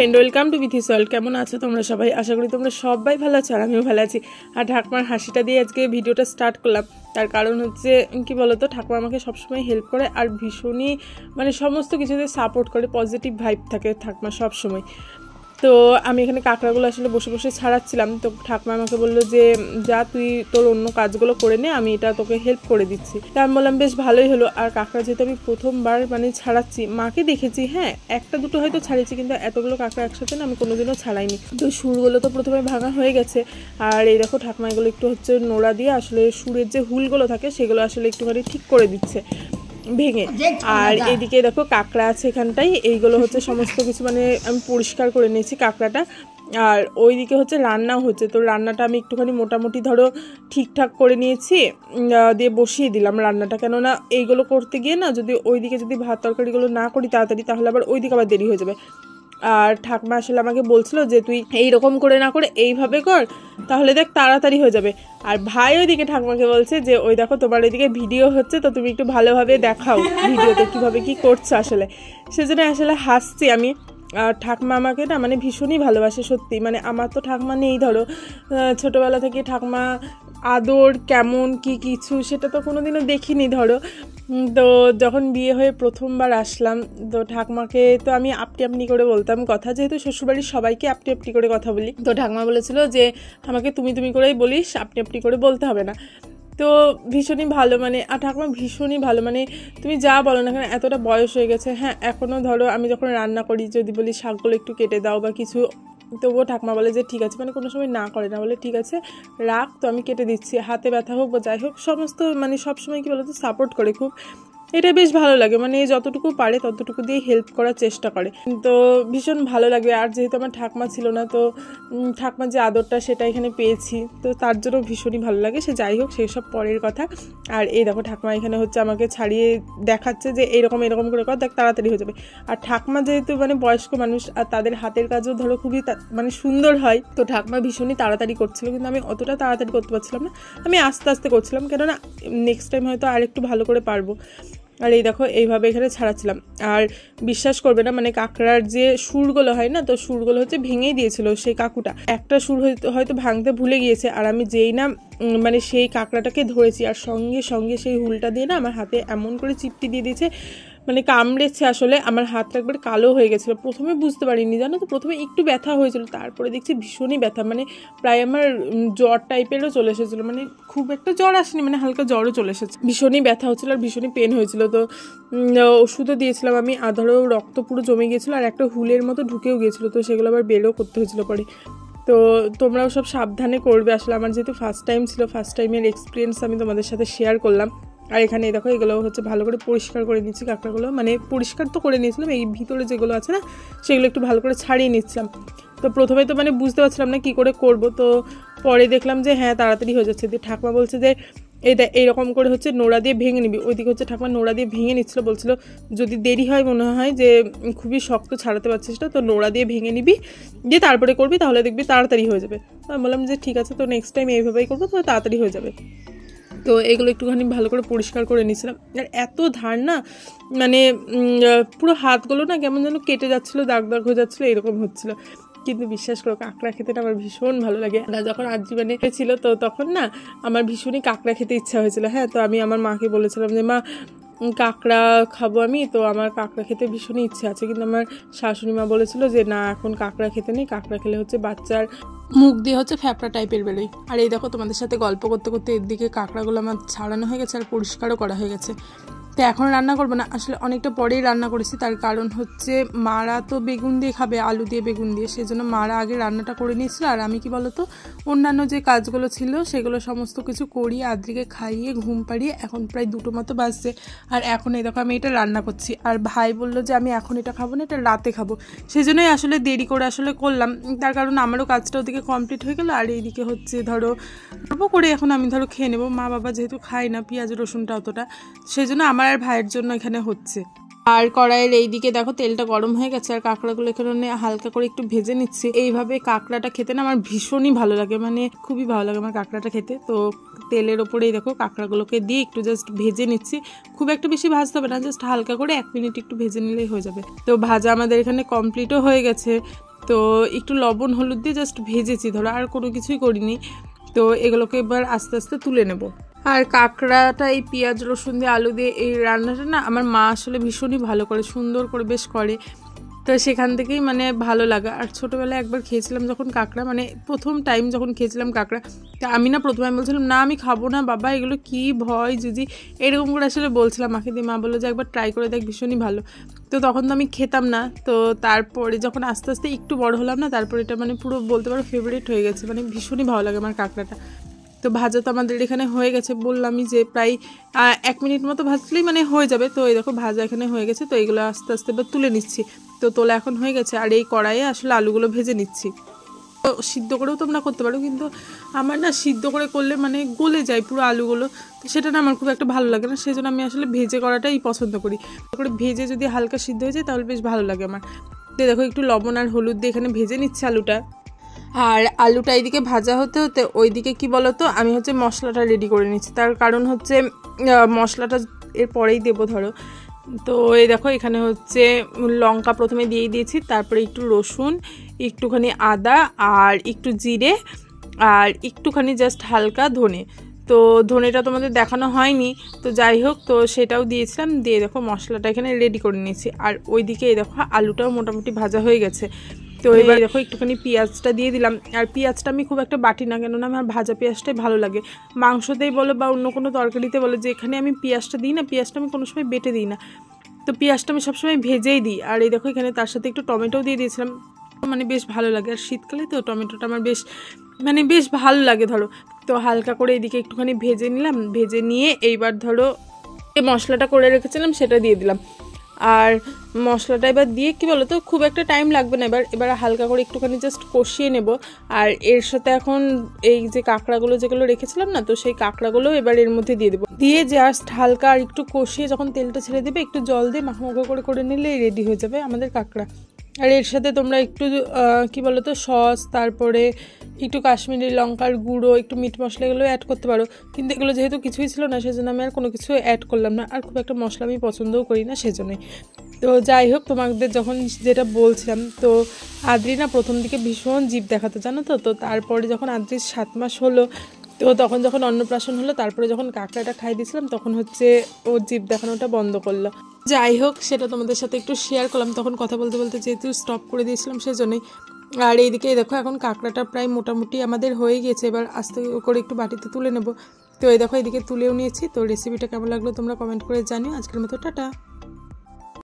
Friend, welcome to Bithi's world. কেমন আছো তোমরা সবাই? আশা করি তোমরা সবাই ভালো আছো, আর আমিও ভালো আছি। আর ঠাকুমার হাসিটা দিয়ে আজকে ভিডিওটা স্টার্ট করলাম। তার কারণ হচ্ছে কি বলতো, ঠাকুমা আমাকে সবসময় হেল্প করে আর ভীষণই সমস্ত কিছুতে সাপোর্ট করে, পজিটিভ ভাইব থাকে ঠাকুমা সবসময়। তো আমি এখানে কাঁকড়াগুলো আসলে বসে বসে ছাড়াচ্ছিলাম, তো ঠাকুমা আমাকে বললো যে যা তুই তোর অন্য কাজগুলো করে নে, আমি এটা তোকে হেল্প করে দিচ্ছি। তা আমি বললাম বেশ ভালোই হলো। আর কাঁকড়া যেহেতু আমি প্রথমবার ছাড়াচ্ছি, মাকে দেখেছি, হ্যাঁ একটা দুটো হয়তো ছাড়িয়েছি, কিন্তু এতগুলো কাঁকড়া একসাথে না আমি কোনোদিনও ছাড়াইনি। তো সুরগুলো তো প্রথমে ভাঙা হয়ে গেছে, আর এই দেখো ঠাকুমা এগুলো একটু নোড়া দিয়ে আসলে সুরের যে হুলগুলো থাকে সেগুলো আসলে একটুখানি ঠিক করে দিচ্ছে ভেঙে। আর এইদিকে দেখো কাঁকড়া আছে এখানটাই, এইগুলো সমস্ত কিছু আমি পরিষ্কার করে নিয়েছি কাঁকড়াটা। আর ওইদিকে রান্নাও হচ্ছে, তো রান্নাটা আমি একটুখানি মোটামুটি ঠিকঠাক করে নিয়েছি, দিয়ে বসিয়ে দিলাম রান্নাটা। কেননা এইগুলো করতে গিয়ে না যদি ওইদিকে ভাত তরকারিগুলো না করি তাড়াতাড়ি, তাহলে আবার ওইদিকে আবার দেরি হয়ে যাবে। আর ঠাকুমা আসলে আমাকে বলছিল যে তুই এইরকম করে না করে এইভাবে কর, তাহলে দেখ তাড়াতাড়ি হয়ে যাবে। আর ভাই ওইদিকে ঠাকুমাকে বলছে যে ওই দেখো তোমার ওইদিকে ভিডিও হচ্ছে, তো তুমি একটু ভালোভাবে দেখাও ভিডিওতে কীভাবে কী করছো। আসলে সেজন্য আসলে হাসছি আমি। আর ঠাকুমা আমাকে না ভীষণই ভালোবাসে সত্যি। আমার তো ঠাকুমা নেই, ছোটোবেলা থেকে ঠাকুমা আদর কেমন কি কিছু সেটা তো কোনোদিনও দেখিনি। তো যখন বিয়ে হয়ে প্রথমবার আসলাম, তো ঠাকুমাকে তো আমি আপনি আপনি করে বলতাম কথা, যেহেতু শ্বশুরবাড়ির সবাইকে আপনি আপনি করে কথা বলি। তো ঠাকুমা বলেছিল যে আমাকে তুমি তুমি করেই বলিস, আপনি আপনি করে বলতে হবে না। তো ভীষণই ভালো, আর ঠাকুমা ভীষণই ভালো। তুমি যা বলো না কেন, এতটা বয়স হয়ে গেছে, হ্যাঁ এখনও আমি যখন রান্না করি যদি বলি শাকগুলো একটু কেটে দাও বা কিছু, তবুও ঠাকুমা বলে যে ঠিক আছে, কোনো সময় না করে না, বলে ঠিক আছে রাখ, তো আমি কেটে দিচ্ছি, হাতে ব্যথা হোক বা যাই হোক, সমস্ত সবসময় কি বলতো সাপোর্ট করে খুব। এটা বেশ ভালো লাগে, যতটুকু পারে ততটুকু দিয়ে হেল্প করার চেষ্টা করে, তো ভীষণ ভালো লাগে। আর যেহেতু আমার ঠাকুমা ছিল না, তো ঠাকুমার যে আদরটা সেটা এখানে পেয়েছি, তো তার জন্য ভীষণই ভালো লাগে। সে যাই হোক, সেই সব পরের কথা। আর এই দেখো ঠাকুমা এখানে আমাকে ছাড়িয়ে দেখাচ্ছে যে এরকম এরকম করে কর, দেখ তাড়াতাড়ি হয়ে যাবে। আর ঠাকুমা যেহেতু বয়স্ক মানুষ, আর তাদের হাতের কাজও খুবই সুন্দর হয়, তো ঠাকুমা ভীষণই তাড়াতাড়ি করছিল, কিন্তু আমি অতটা তাড়াতাড়ি করতে পারছিলাম না, আমি আস্তে আস্তে করছিলাম, কেননা নেক্সট টাইম হয়তো আর একটু ভালো করে পারবো। আর এই দেখো এইভাবে এখানে ছাড়াচ্ছিলাম। আর বিশ্বাস করবে না, কাঁকড়ার যে সুরগুলো হয় না, তো সুরগুলো ভেঙেই দিয়েছিল সেই কাকুটা। একটা সুর হয়তো ভাঙতে ভুলে গিয়েছে, আর আমি যেই না সেই কাঁকড়াটাকে ধরেছি, আর সঙ্গে সঙ্গে সেই হুলটা দিয়ে না আমার হাতে এমন করে চিপটি দিয়ে দিয়েছে, কামড়েছে। আসলে আমার হাতটা একবার কালো হয়ে গেছিলো, প্রথমে বুঝতে পারিনি, জানো তো, প্রথমে একটু ব্যথা হয়েছিল, তারপরে দেখছি ভীষণই ব্যথা, প্রায় আমার জ্বর টাইপেরও চলে এসেছিলো, খুব একটা জ্বর আসেনি, হালকা জ্বরও চলে এসেছে, ভীষণই ব্যথা হচ্ছিলো আর ভীষণই পেন হয়েছিল। তো ওষুধও দিয়েছিলাম আমি, আধারও রক্ত পুরো জমে গিয়েছিলো, আর একটা হুলের মতো ঢুকেও গিয়েছিলো, তো সেগুলো আবার বেরও করতে হয়েছিলো পরে। তো তোমরাও সব সাবধানে করবে। আসলে আমার যেহেতু ফার্স্ট টাইম ছিল, ফার্স্ট টাইমের এক্সপিরিয়েন্স আমি তোমাদের সাথে শেয়ার করলাম। আর এখানে দেখো এগুলো ভালো করে পরিষ্কার করে নিচ্ছি কাঁকড়াগুলো, পরিষ্কার তো করে নিয়েছিলাম, এই ভিতরে যেগুলো আছে না সেগুলো একটু ভালো করে ছাড়িয়ে নিচ্ছিলাম। তো প্রথমে তো বুঝতে পারছিলাম না কী করে করব, তো পরে দেখলাম যে হ্যাঁ তাড়াতাড়ি হয়ে যাচ্ছে। দিয়ে ঠাকুমা বলছে যে এইরকম করে নোড়া দিয়ে ভেঙে নিবি। ওইদিকে ঠাকুমা নোড়া দিয়ে ভেঙে নিচ্ছিলো, বলছিল যদি দেরি হয়, মনে হয় যে খুবই শক্ত ছাড়াতে পারছিস না, তো নোড়া দিয়ে ভেঙে নিবি, দিয়ে তারপরে করবি, তাহলে দেখবি তাড়াতাড়ি হয়ে যাবে। আমি বললাম যে ঠিক আছে, তো নেক্সট টাইম এইভাবেই করবো, তো তাড়াতাড়ি হয়ে যাবে। তো এগুলো একটুখানি ভালো করে পরিষ্কার করে নিয়েছিলাম। আর এত ধার না, পুরো হাতগুলো না কেমন যেন কেটে যাচ্ছিলো, দাগ দাগ হয়ে যাচ্ছিলো, এরকম হচ্ছিলো। কিন্তু বিশ্বাস করো কাঁকড়া খেতে না আমার ভীষণ ভালো লাগে। যখন আজীবনে ছিল, তো তখন না আমার ভীষণই কাঁকড়া খেতে ইচ্ছা হয়েছিল। হ্যাঁ, তো আমি আমার মাকে বলেছিলাম যে মা কাঁকড়া খাবো আমি, তো আমার কাঁকড়া খেতে ভীষণই ইচ্ছে আছে, কিন্তু আমার শাশুড়ি মা বলেছিল যে না এখন কাঁকড়া খেতে নেই, কাঁকড়া খেলে বাচ্চার মুখ দিয়ে ফ্যাপড়া টাইপের বেরোয়। আর এই দেখো তোমাদের সাথে গল্প করতে করতে এর দিকে কাঁকড়াগুলো আমার ছাড়ানো হয়ে গেছে আর পরিষ্কারও করা হয়ে গেছে। তো এখন রান্না করবো না, আসলে অনেকটা পরেই রান্না করেছি, তার কারণ মারা তো বেগুন দিয়ে খাবে, আলু দিয়ে বেগুন দিয়ে, সেই জন্য মারা আগে রান্নাটা করে নিয়েছিল। আর আমি কি বলতো অন্যান্য যে কাজগুলো ছিল সেগুলো সমস্ত কিছু করিয়ে আদ্রিকে খাইয়ে ঘুম পাড়িয়ে এখন প্রায় 2টো মতো বাজছে। আর এখন এই দেখো আমি এটা রান্না করছি, আর ভাই বললো যে আমি এখন এটা খাবো না, এটা রাতে খাবো, সেই জন্যই আসলে দেরি করে করলাম। তার কারণ আমারও কাজটা ওদিকে কমপ্লিট হয়ে গেলো, আর এইদিকে অল্প করে এখন আমি খেয়ে নেবো। মা বাবা যেহেতু খায় না পেঁয়াজ রসুনটা অতটা, সেই জন্য আমার আর ভাইয়ের জন্য এখানে হচ্ছে। আর কড়াইয়ের এইদিকে দেখো তেলটা গরম হয়ে গেছে, আর কাঁকড়াগুলো এখানে হালকা করে একটু ভেজে নিচ্ছি। এইভাবে কাঁকড়াটা খেতে না আমার ভীষণই ভালো লাগে, খুবই ভালো লাগে আমার কাঁকড়াটা খেতে। তো তেলের ওপরেই দেখো কাঁকড়াগুলোকে দিয়ে একটু জাস্ট ভেজে নিচ্ছি, খুব একটা বেশি ভাজতে হবে না, জাস্ট হালকা করে 1 মিনিট একটু ভেজে নিলেই হয়ে যাবে। তো ভাজা আমাদের এখানে কমপ্লিটও হয়ে গেছে। তো একটু লবণ হলুদ দিয়ে জাস্ট ভেজেছি ধরো, আর কোনো কিছুই করিনি। তো এগুলোকে এবার আস্তে আস্তে তুলে নেব। আর কাঁকড়াটা এই পেঁয়াজ রসুন দিয়ে আলু দিয়ে এই রান্নাটা না আমার মা আসলে ভীষণই ভালো করে, সুন্দর করে বেশ করে। তো সেখান থেকেই মানে ভালো লাগা। আর ছোটোবেলায় একবার খেয়েছিলাম যখন কাঁকড়া, মানে প্রথম টাইম যখন খেয়েছিলাম কাঁকড়া, তা আমি না প্রথমে বলছিলাম না আমি খাবো না বাবা, এগুলো কি ভয় যদি, এরকম করে আসলে বলছিলাম মাকে দিয়ে। মা বললো যে একবার ট্রাই করে দেখ, ভীষণই ভালো। তো তখন তো আমি খেতাম না। তো তারপরে যখন আস্তে আস্তে একটু বড় হলাম না, তারপরে এটা মানে পুরো বলতে পারো ফেভারিট হয়ে গেছে, মানে ভীষণই ভালো লাগে আমার কাঁকড়াটা। তো ভাজা তো আমাদের এখানে হয়ে গেছে, বললামই যে প্রায় 1 মিনিট মতো ভাজলেই মানে হয়ে যাবে। তো এই দেখো ভাজা এখানে হয়ে গেছে। তো এগুলো আস্তে আস্তে এবার তুলে নিচ্ছি। তো তোলা এখন হয়ে গেছে, আর এই কড়াইয়ে আসলে আলুগুলো ভেজে নিচ্ছি। তো সিদ্ধ করেও তোমরা করতে পারো, কিন্তু আমার না সিদ্ধ করে করলে মানে গলে যায় পুরো আলুগুলো, তো সেটা না আমার খুব একটা ভালো লাগে না। সেই জন্য আমি আসলে ভেজে করাটাই পছন্দ করি। করে ভেজে যদি হালকা সিদ্ধ হয়ে যায় তাহলে বেশ ভালো লাগে আমার। তো দেখো একটু লবণ আর হলুদ দিয়ে এখানে ভেজে নিচ্ছে আলুটা। আর আলুটা এইদিকে ভাজা হতে হতে ওইদিকে কি বলতো আমি হচ্ছে মশলাটা রেডি করে নিচ্ছি। তার কারণ হচ্ছে মশলাটা এর পরেই দেবো ধরো। তো এই দেখো এখানে হচ্ছে লঙ্কা প্রথমে দিয়ে দিয়েছি, তারপরে একটু রসুন, একটুখানি আদা, আর একটু জিরে, আর একটুখানি জাস্ট হালকা ধনে। তো ধনেটা তোমাদের দেখানো হয়নি, তো যাই হোক, তো সেটাও দিয়েছিলাম। দিয়ে দেখো মশলাটা এখানে রেডি করে নিয়েছি। আর ওইদিকে এই দেখো আলুটাও মোটামুটি ভাজা হয়ে গেছে। তো এবার দেখো একটুখানি পেঁয়াজটা দিয়ে দিলাম। আর পেঁয়াজটা আমি খুব একটা বাটি না, কেননা আমার ভাজা পেঁয়াজটাই ভালো লাগে। মাংসতেই বলো বা অন্য কোনো তরকারিতে বলো, যে এখানে আমি পেঁয়াজটা দিই না, পেঁয়াজটা আমি কোনো সময় বেটে দিই না। তো পেঁয়াজটা আমি সবসময় ভেজেই দিই। আর এই দেখো এখানে তার সাথে একটু টমেটোও দিয়ে দিয়েছিলাম, মানে বেশ ভালো লাগে। আর শীতকালে তো টমেটোটা আমার বেশ ভালো লাগে ধরো। তো হালকা করে এদিকে একটুখানি ভেজে নিলাম। ভেজে নিয়ে এইবার ধরো যে মশলাটা করে রেখেছিলাম সেটা দিয়ে দিলাম। আর মশলাটা এবার দিয়ে কি বলো তো খুব একটা টাইম লাগবে না। এবার হালকা করে একটুখানি জাস্ট কষিয়ে নেব। আর এর সাথে এখন এই যে কাঁকড়াগুলো যেগুলো রেখেছিলাম না, তো সেই কাঁকড়াগুলো এবার এর মধ্যে দিয়ে দেবো। দিয়ে জাস্ট হালকা আর একটু কষিয়ে যখন তেলটা ছেড়ে দেবে, একটু জল দিয়ে মাখো করে নিলে রেডি হয়ে যাবে আমাদের কাঁকড়া। আর এর সাথে তোমরা একটু কি বলো তো সস, তারপরে একটু কাশ্মীরি লঙ্কার গুঁড়ো, একটু মিট মশলা এগুলো অ্যাড করতে পারো। কিন্তু এগুলো যেহেতু কিছুই ছিল না, সেজন্য আমি আর কোনো কিছু অ্যাড করলাম না। আর খুব একটা মশলা আমি পছন্দও করি না সেজন্যই। তো যাই হোক, তোমাদের যখন যেটা বলছিলাম, তো আদ্রি না প্রথম দিকে ভীষণ জিভ দেখাতো জানো তো। তো তারপরে যখন আদ্রির 7 মাস হলো, তো তখন যখন অন্নপ্রাশন হলো, তারপরে যখন কাঁকড়াটা খাই দিয়েছিলাম, তখন হচ্ছে ও জিভ দেখানোটা বন্ধ করলো। যাই হোক, সেটা তোমাদের সাথে একটু শেয়ার করলাম। তখন কথা বলতে বলতে যেহেতু স্টপ করে দিয়েছিলাম সেজন্যই। আর এইদিকে দেখো এখন কাঁকড়াটা প্রায় মোটামুটি আমাদের হয়ে গেছে। এবার আস্তে করে একটু বাটিতে তুলে নেব। তো এই দেখো এদিকে তুলেও নিয়েছি। তো রেসিপিটা কেমন লাগলো তোমরা কমেন্ট করে জানিও। আজকের মতো টাটা।